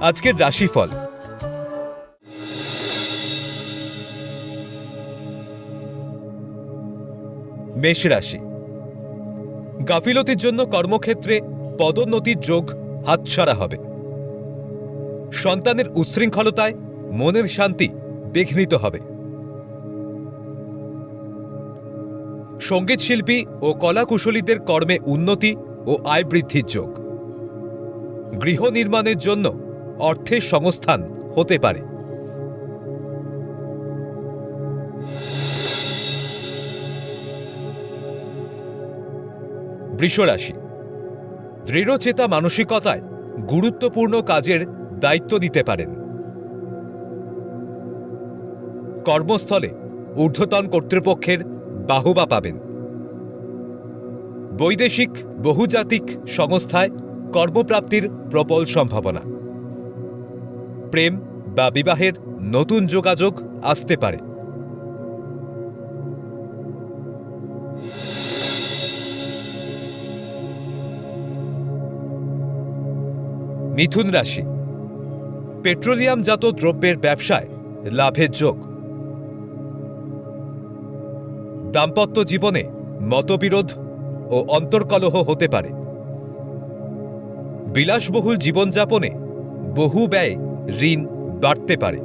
আজকের রাশিফল। মেষ রাশি। গাফিলতির জন্য কর্মক্ষেত্রে পদোন্নতির যোগ হাতছাড়া হবে। সন্তানের উচ্ছৃঙ্খলতায় মনের শান্তি বিঘ্নিত হবে। সঙ্গীত শিল্পী ও কলাকুশলীদের কর্মে উন্নতি ও আয় বৃদ্ধির যোগ। গৃহ নির্মাণের জন্য অর্থের সংস্থান হতে পারে। বৃষ রাশি। দৃঢ়চেতা মানসিকতায় গুরুত্বপূর্ণ কাজের দায়িত্ব নিতে পারেন। কর্মস্থলে ঊর্ধ্বতন কর্তৃপক্ষের বাহবা পাবেন। বৈদেশিক বহুজাতিক সংস্থায় কর্মপ্রাপ্তির প্রবল সম্ভাবনা। প্রেম বা বিবাহের নতুন যোগাযোগ আসতে পারে। মিথুন রাশি। পেট্রোলিয়ামজাত দ্রব্যের ব্যবসায় লাভের যোগ। দাম্পত্য জীবনে মতবিরোধ ও অন্তর্কলহ হতে পারে। বিলাসবহুল জীবনযাপনে বহু ব্যয় ঋণ বাড়তে পারে।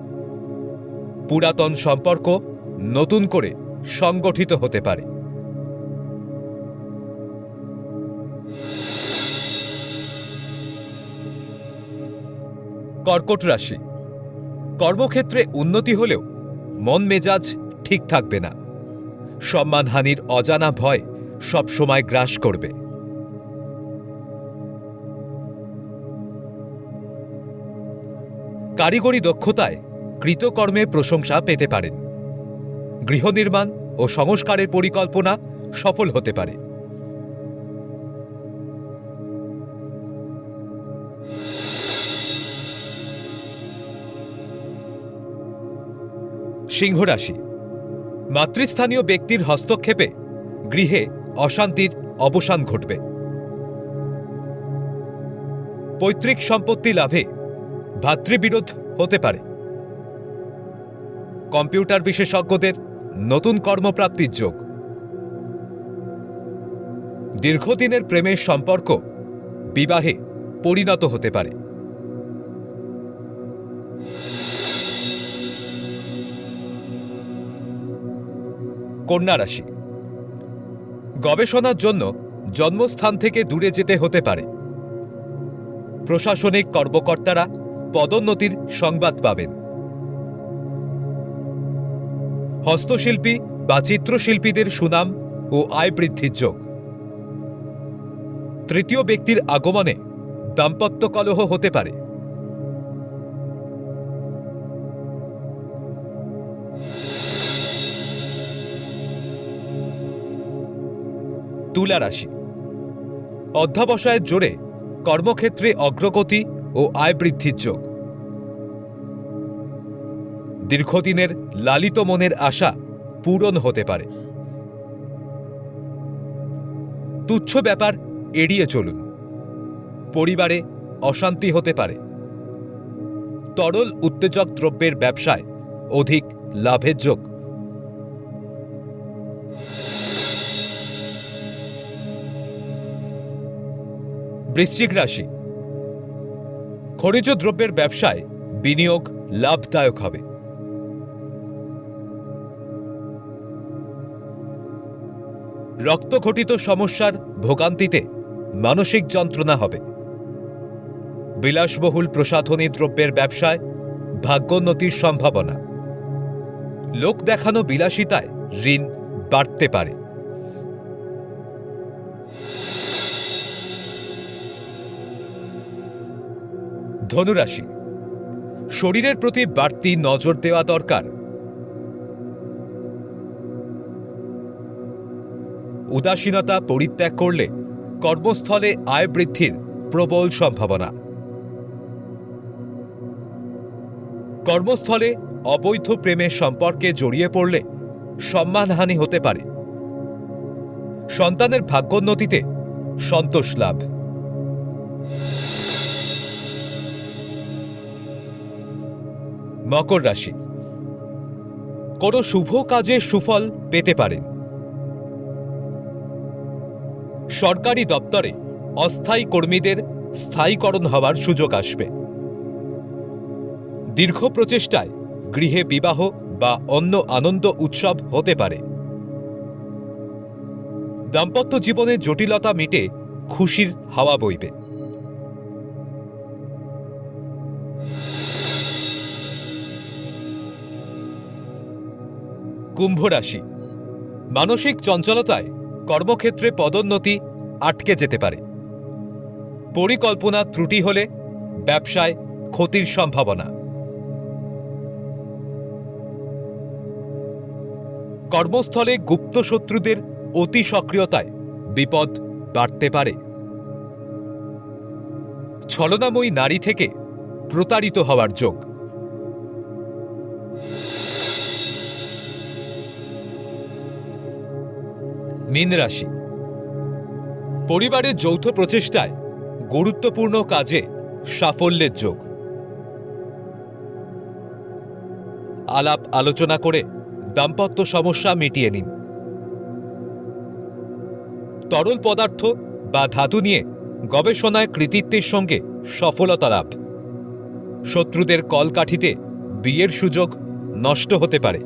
পুরাতন সম্পর্ক নতুন করে সংগঠিত হতে পারে। কর্কট রাশি। কর্মক্ষেত্রে উন্নতি হলেও মন মেজাজ ঠিক থাকবে না। সম্মানহানির অজানা ভয় সবসময় গ্রাস করবে। কারিগরি দক্ষতায় কৃতকর্মে প্রশংসা পেতে পারেন। গৃহ নির্মাণ ও সংস্কারের পরিকল্পনা সফল হতে পারে। সিংহ রাশি। মাতৃস্থানীয় ব্যক্তির হস্তক্ষেপে গৃহে অশান্তির অবসান ঘটবে। পৈতৃক সম্পত্তি লাভে ভ্রাতৃবিরোধ হতে পারে। কম্পিউটার বিশেষজ্ঞদের নতুন কর্মপ্রাপ্তির যোগ। দীর্ঘদিনের প্রেমের সম্পর্ক বিবাহে পরিণত হতে পারে। কন্যা রাশি। গবেষণার জন্য জন্মস্থান থেকে দূরে যেতে হতে পারে। প্রশাসনিক কর্মকর্তারা পদোন্নতির সংবাদ পাবেন। হস্তশিল্পী বা চিত্রশিল্পীদের সুনাম ও আয় বৃদ্ধির যোগ। তৃতীয় ব্যক্তির আগমনে দাম্পত্য কলহ হতে পারে। তুলা রাশি। অধ্যবসায়ের জোরে কর্মক্ষেত্রে অগ্রগতি ও আয় বৃদ্ধির যোগ। দীর্ঘদিনের লালিত মনের আশা পূরণ হতে পারে। তুচ্ছ ব্যাপার এড়িয়ে চলুন। পরিবারে অশান্তি হতে পারে। তরল উত্তেজক দ্রব্যের ব্যবসায় অধিক লাভের যোগ। বৃশ্চিক রাশি। খনিজ দ্রব্যের ব্যবসায় বিনিয়োগ লাভদায়ক হবে। রক্তঘটিত সমস্যার ভোগান্তিতে মানসিক যন্ত্রণা হবে। বিলাসবহুল প্রসাধনী দ্রব্যের ব্যবসায় ভাগ্যোন্নতির সম্ভাবনা। লোক দেখানো বিলাসিতায় ঋণ বাড়তে পারে। ধনুরাশি। শরীরের প্রতি বাড়তি নজর দেওয়া দরকার। উদাসীনতা পরিত্যাগ করলে কর্মস্থলে আয় বৃদ্ধির প্রবল সম্ভাবনা। কর্মস্থলে অবৈধ প্রেমের সম্পর্কে জড়িয়ে পড়লে সম্মানহানি হতে পারে। সন্তানের ভাগ্যোন্নতিতে সন্তোষ লাভ। মকর রাশি, কোনো শুভ কাজে সুফল পেতে পারেন। সরকারি দপ্তরে অস্থায়ী কর্মীদের স্থায়ীকরণ হওয়ার সুযোগ আসবে। দীর্ঘ প্রচেষ্টায় গৃহে বিবাহ বা অন্য আনন্দ উৎসব হতে পারে। দাম্পত্য জীবনের জটিলতা মিটে খুশির হাওয়া বইবে। কুম্ভ রাশি, মানসিক চঞ্চলতায় কর্মক্ষেত্রে পদোন্নতি আটকে যেতে পারে। পরিকল্পনা ত্রুটি হলে ব্যবসায় ক্ষতির সম্ভাবনা। কর্মস্থলে গুপ্ত শত্রুদের অতি সক্রিয়তায় বিপদ বাড়তে পারে। ছলনাময়ী নারী থেকে প্রতারিত হওয়ার যোগ। মীন রাশি, পরিবারের যৌথ প্রচেষ্টায় গুরুত্বপূর্ণ কাজে সাফল্যের যোগ। আলাপ আলোচনা করে দাম্পত্য সমস্যা মিটিয়ে নিন। তরল পদার্থ বা ধাতু নিয়ে গবেষণায় কৃতিত্বের সঙ্গে সফলতা লাভ। শত্রুদের কলকাঠিতে বিয়ের সুযোগ নষ্ট হতে পারে।